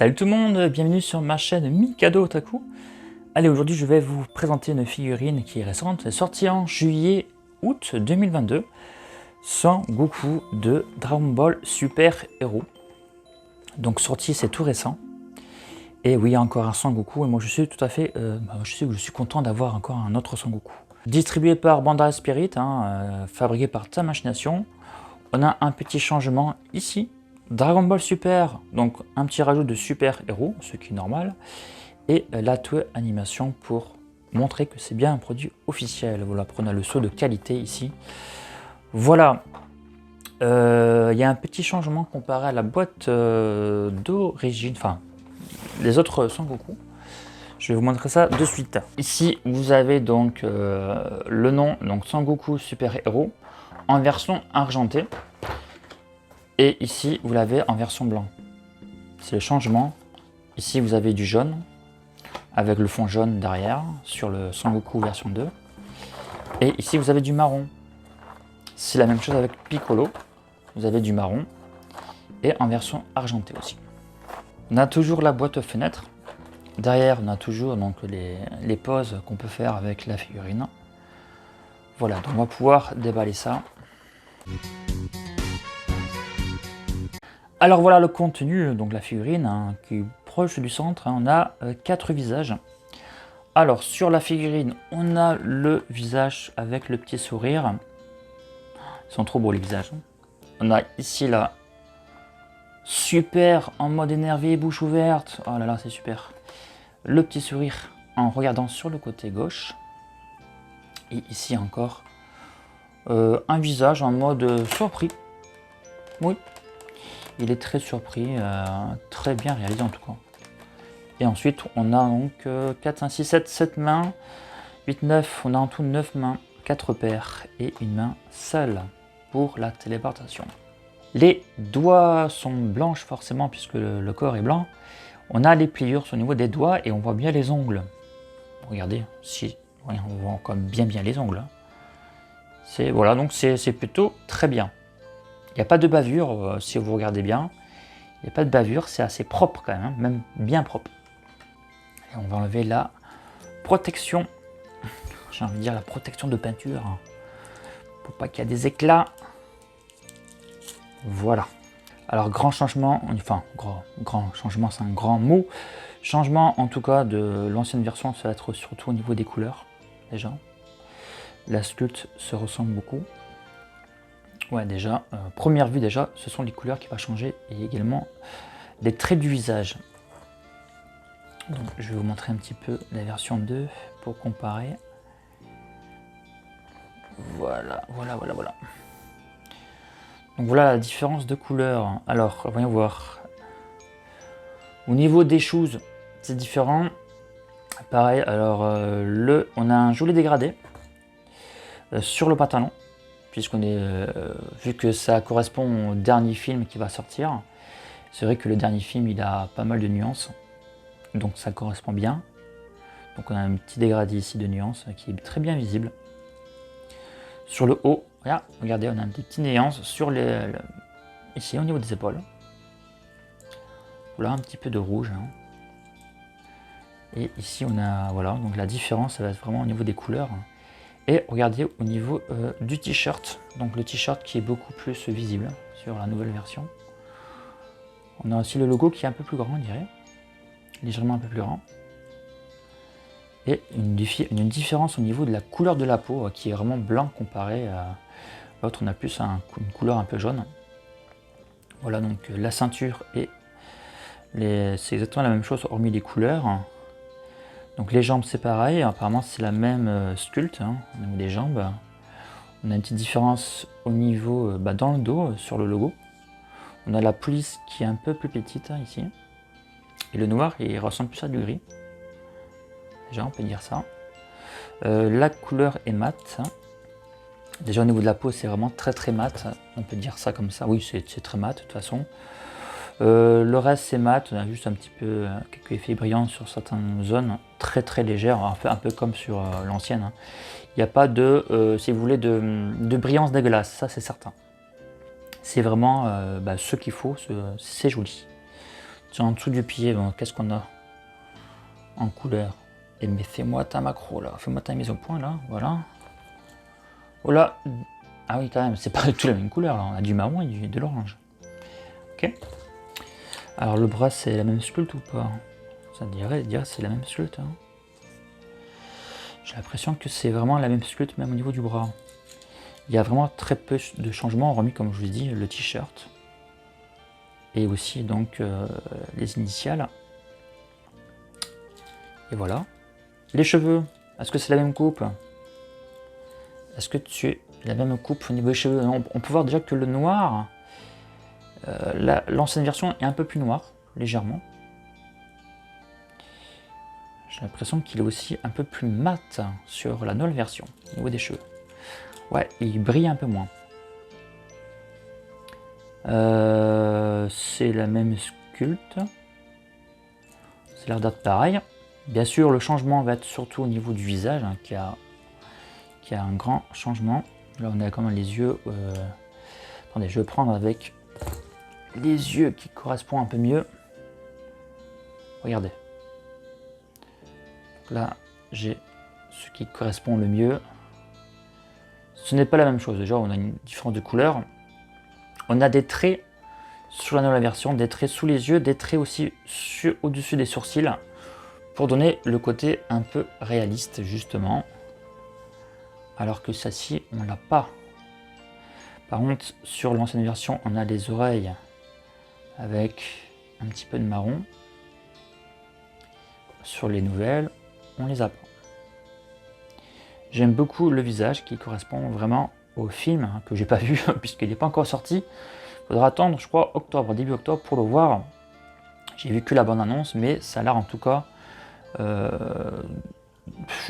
Salut tout le monde, bienvenue sur ma chaîne Mikado Otaku. Allez, aujourd'hui je vais vous présenter une figurine qui est récente, elle est sortie en juillet-août 2022, Son Goku de Dragon Ball Super Hero. Donc sorti, c'est tout récent. Et oui, il y a encore un Son Goku et moi je suis tout à fait, je suis content d'avoir encore un autre Son Goku. Distribué par Bandai Spirit, fabriqué par Tamashii. On a un petit changement ici. Dragon Ball Super, donc un petit rajout de Super Héros, ce qui est normal, et la Toei Animation pour montrer que c'est bien un produit officiel. Voilà, prenez le saut de qualité ici. Voilà, il y a un petit changement comparé à la boîte d'origine, enfin les autres Son Goku. Je vais vous montrer ça de suite. Ici, vous avez donc le nom, donc Son Goku Super Hero, en version argentée. Et ici, vous l'avez en version blanc. C'est le changement. Ici, vous avez du jaune, avec le fond jaune derrière, sur le Son Goku version 2. Et ici, vous avez du marron. C'est la même chose avec Piccolo. Vous avez du marron. Et en version argentée aussi. On a toujours la boîte aux fenêtres. Derrière, on a toujours donc, les poses qu'on peut faire avec la figurine. Voilà, donc on va pouvoir déballer ça. Alors voilà le contenu, donc la figurine qui est proche du centre, on a 4 visages. Alors sur la figurine, on a le visage avec le petit sourire. Ils sont trop beaux les visages. On a ici là, super en mode énervé, bouche ouverte. Oh là là, c'est super. Le petit sourire en regardant sur le côté gauche. Et ici encore, un visage en mode surpris. Oui. Il est très surpris, très bien réalisé en tout cas. Et ensuite, on a donc 4, 5, 6, 7 mains, 8, 9, on a en tout 9 mains, 4 paires et une main seule pour la téléportation. Les doigts sont blanches forcément puisque le corps est blanc. On a les pliures au niveau des doigts et on voit bien les ongles. Regardez, si, on voit encore bien les ongles. Voilà, donc c'est plutôt très bien. Il n'y a pas de bavure, si vous regardez bien. Il n'y a pas de bavure, c'est assez propre quand même, même bien propre. Et on va enlever la protection, j'ai envie de dire la protection de peinture, pour pas qu'il y ait des éclats. Voilà. Alors grand changement, enfin grand changement, c'est un grand mot. Changement en tout cas de l'ancienne version, ça va être surtout au niveau des couleurs, déjà. La sculpte se ressemble beaucoup. Ouais, déjà, première vue déjà, ce sont les couleurs qui vont changer et également les traits du visage. Donc, je vais vous montrer un petit peu la version 2 pour comparer. Voilà. Donc voilà la différence de couleur. Alors, voyons voir. Au niveau des choses, c'est différent. Pareil, alors on a un joli dégradé sur le pantalon. Puisqu'on est, vu que ça correspond au dernier film qui va sortir, c'est vrai que le dernier film il a pas mal de nuances, donc ça correspond bien. Donc on a un petit dégradé ici de nuances qui est très bien visible. Sur le haut, regardez, on a un petit nuance sur ici au niveau des épaules. Voilà un petit peu de rouge. Et ici on a, voilà, donc la différence ça va être vraiment au niveau des couleurs. Et regardez au niveau du t-shirt, donc le t-shirt qui est beaucoup plus visible sur la nouvelle version. On a aussi le logo qui est un peu plus grand, on dirait, légèrement un peu plus grand. Et une différence au niveau de la couleur de la peau qui est vraiment blanc comparé à l'autre, on a plus une couleur un peu jaune. Voilà donc la ceinture et c'est exactement la même chose hormis les couleurs. Donc les jambes c'est pareil, apparemment c'est la même sculpte au niveau des jambes. On a une petite différence au niveau dans le dos, sur le logo. On a la police qui est un peu plus petite ici. Et le noir il ressemble plus à du gris. Déjà on peut dire ça. La couleur est mate. Déjà au niveau de la peau c'est vraiment très mat. On peut dire ça comme ça. Oui c'est très mat de toute façon. Le reste c'est mat, on a juste un petit peu quelques effets brillants sur certaines zones, très légères, un peu comme sur l'ancienne. Il n'y a pas de, si vous voulez, de brillance dégueulasse, ça c'est certain. C'est vraiment ce qu'il faut, c'est joli. Tiens, en dessous du pied, bon, qu'est-ce qu'on a en couleur? Et mais fais-moi ta macro là, fais-moi ta mise au point là, voilà. Oh là, ah oui quand même, c'est pas du tout la même couleur là, on a du marron et de l'orange. Ok. Alors le bras c'est la même sculpte ou pas? Ça dirait c'est la même sculpte. Hein. J'ai l'impression que c'est vraiment la même sculpte même au niveau du bras. Il y a vraiment très peu de changements, remis comme je vous ai dit, le t-shirt. Et aussi donc les initiales. Et voilà. Les cheveux, est-ce que c'est la même coupe? Est-ce que tu es la même coupe au niveau des cheveux? On peut voir déjà que le noir, l'ancienne version est un peu plus noire, légèrement. J'ai l'impression qu'il est aussi un peu plus mat sur la nouvelle version, au niveau des cheveux. Ouais, il brille un peu moins. C'est la même sculpte. C'est l'air d'être pareil. Bien sûr, le changement va être surtout au niveau du visage, hein, qui a un grand changement. Là, on a quand même les yeux. Attendez, je vais prendre avec les yeux qui correspondent un peu mieux. Regardez. Là, j'ai ce qui correspond le mieux. Ce n'est pas la même chose. Déjà, on a une différence de couleur. On a des traits sur la nouvelle version, des traits sous les yeux, des traits aussi au-dessus des sourcils, pour donner le côté un peu réaliste, justement. Alors que celle-ci, on l'a pas. Par contre, sur l'ancienne version, on a les oreilles avec un petit peu de marron. Sur les nouvelles, on les a pas. J'aime beaucoup le visage qui correspond vraiment au film, hein, que j'ai pas vu puisqu'il n'est pas encore sorti. Il faudra attendre, je crois, octobre, début octobre pour le voir. J'ai vu que la bande-annonce, mais ça a l'air en tout cas,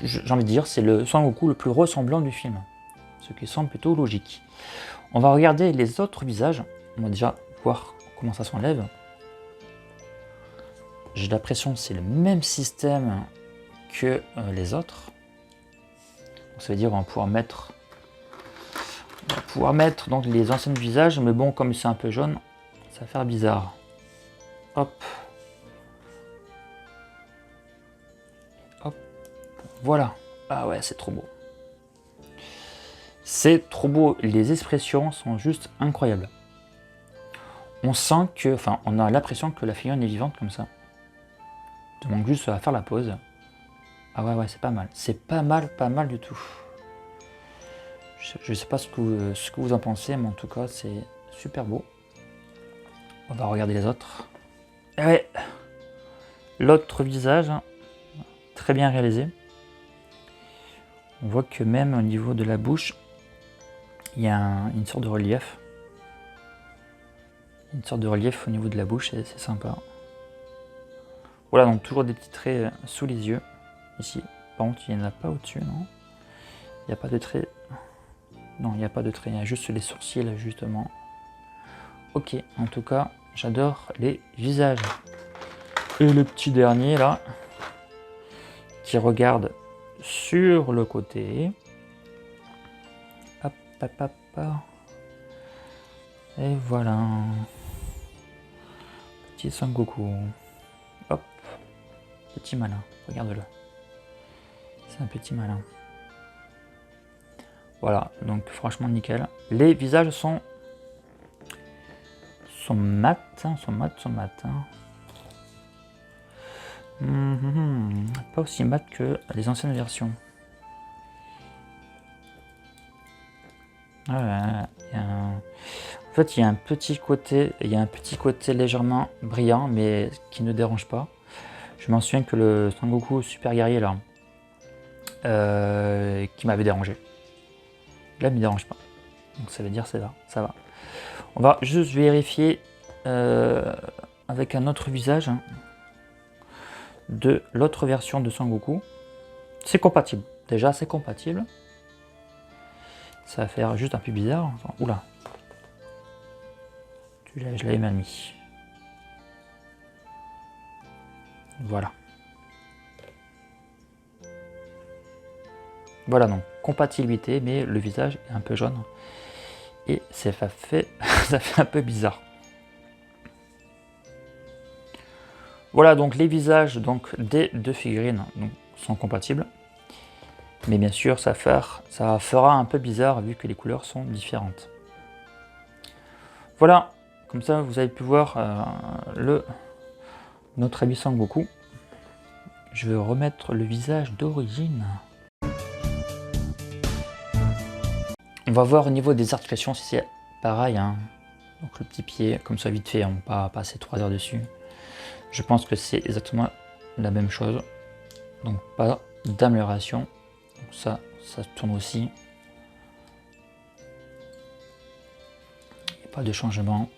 j'ai envie de dire, c'est le Son Goku le plus ressemblant du film. Ce qui semble plutôt logique. On va regarder les autres visages. On va déjà voir comment ça s'enlève. J'ai l'impression que c'est le même système que les autres. Donc, ça veut dire qu'on va pouvoir mettre donc les anciens visages, mais bon, comme c'est un peu jaune, ça va faire bizarre. Hop. Hop. Voilà. Ah ouais, c'est trop beau. C'est trop beau. Les expressions sont juste incroyables. On sent que, enfin, on a l'impression que la figurine est vivante comme ça. Il manque juste à faire la pause. Ah ouais, c'est pas mal. C'est pas mal du tout. Je sais pas ce que vous en pensez, mais en tout cas, c'est super beau. On va regarder les autres. Et ouais, l'autre visage, très bien réalisé. On voit que même au niveau de la bouche, il y a une sorte de relief. Une sorte de relief au niveau de la bouche, et c'est sympa. Voilà, donc toujours des petits traits sous les yeux, ici. Par contre, il n'y en a pas au-dessus, non? Il n'y a pas de trait. Non, il n'y a pas de trait, il y a juste les sourcils, justement. Ok, en tout cas, j'adore les visages. Et le petit dernier, là, qui regarde sur le côté. Hop, hop, hop, hop. Et voilà. Petit Son Goku. Hop. Petit malin, regarde-le. C'est un petit malin. Voilà, donc franchement nickel. Les visages sont mat, sont mat. Pas aussi mat que les anciennes versions. En fait, il y a un petit côté légèrement brillant, mais qui ne dérange pas. Je m'en souviens que le Son Goku Super Guerrier là, qui m'avait dérangé. Là, il ne me dérange pas. Donc ça veut dire ça va. On va juste vérifier avec un autre visage de l'autre version de Son Goku. C'est compatible. Déjà, c'est compatible. Ça va faire juste un peu bizarre. Oula. Je l'avais mal mis. Voilà. Voilà donc, compatibilité, mais le visage est un peu jaune. Et ça fait un peu bizarre. Voilà, donc les visages donc, des deux figurines donc, sont compatibles. Mais bien sûr, ça fera un peu bizarre vu que les couleurs sont différentes. Voilà, comme ça vous avez pu voir notre ami Sangoku. Je vais remettre le visage d'origine. On va voir au niveau des articulations si c'est pareil. Hein. Donc le petit pied, comme ça vite fait, on va pas passer 3 heures dessus. Je pense que c'est exactement la même chose. Donc pas d'amélioration. Donc ça tourne aussi. Il n'y a pas de changement.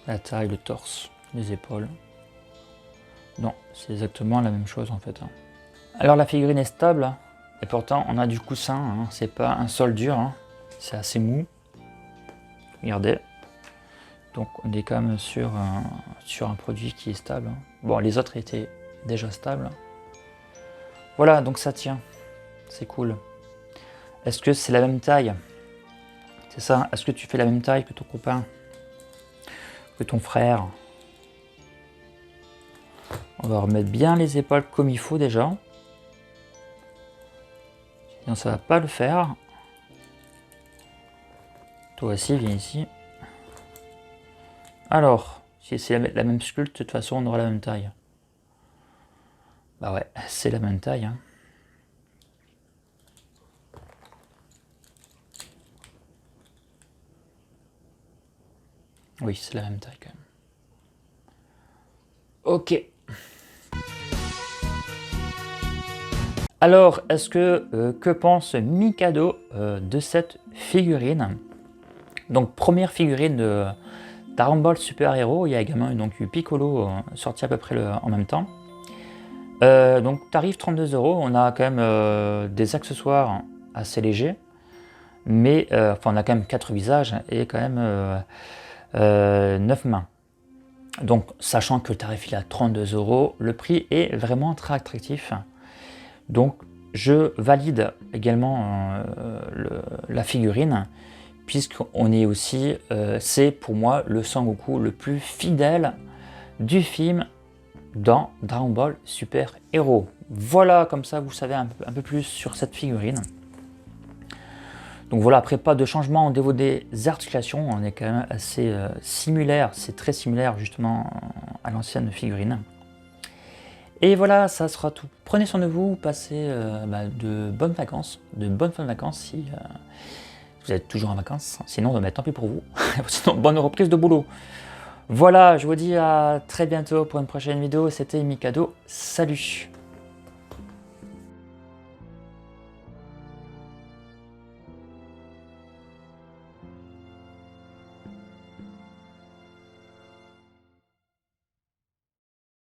La taille, le torse, les épaules. Non, c'est exactement la même chose en fait. Alors la figurine est stable. Et pourtant on a du coussin. Hein. C'est pas un sol dur. Hein. C'est assez mou. Regardez. Donc on est quand même sur un produit qui est stable. Bon, les autres étaient déjà stables. Voilà, donc ça tient. C'est cool. Est-ce que c'est la même taille? C'est ça. Est-ce que tu fais la même taille que ton copain? Que ton frère? On va remettre bien les épaules comme il faut déjà. Sinon ça va pas le faire. Toi aussi, viens ici. Alors, si c'est la même sculpte, de toute façon, on aura la même taille. Bah ouais, c'est la même taille. Hein. Oui, c'est la même taille quand même. Ok. Alors, que pense Mikado de cette figurine? Donc, première figurine de Dragon Ball Super Hero, il y a également donc, eu Piccolo sorti à peu près en même temps. Donc tarif 32 €, on a quand même des accessoires assez légers, mais enfin, on a quand même 4 visages et quand même 9 mains. Donc sachant que le tarif il est à 32 €, le prix est vraiment très attractif. Donc je valide également la figurine, puisqu'on est aussi, c'est pour moi le Sangoku le plus fidèle du film dans Dragon Ball Super Hero. Voilà, comme ça vous savez un peu plus sur cette figurine. Donc voilà, après pas de changement au niveau des articulations, on est quand même assez similaire, c'est très similaire justement à l'ancienne figurine. Et voilà, ça sera tout. Prenez soin de vous, passez de bonnes vacances, de bonnes fins de vacances si vous êtes toujours en vacances. Sinon, tant pis pour vous. Sinon, bonne reprise de boulot. Voilà, je vous dis à très bientôt pour une prochaine vidéo. C'était Mikado. Salut!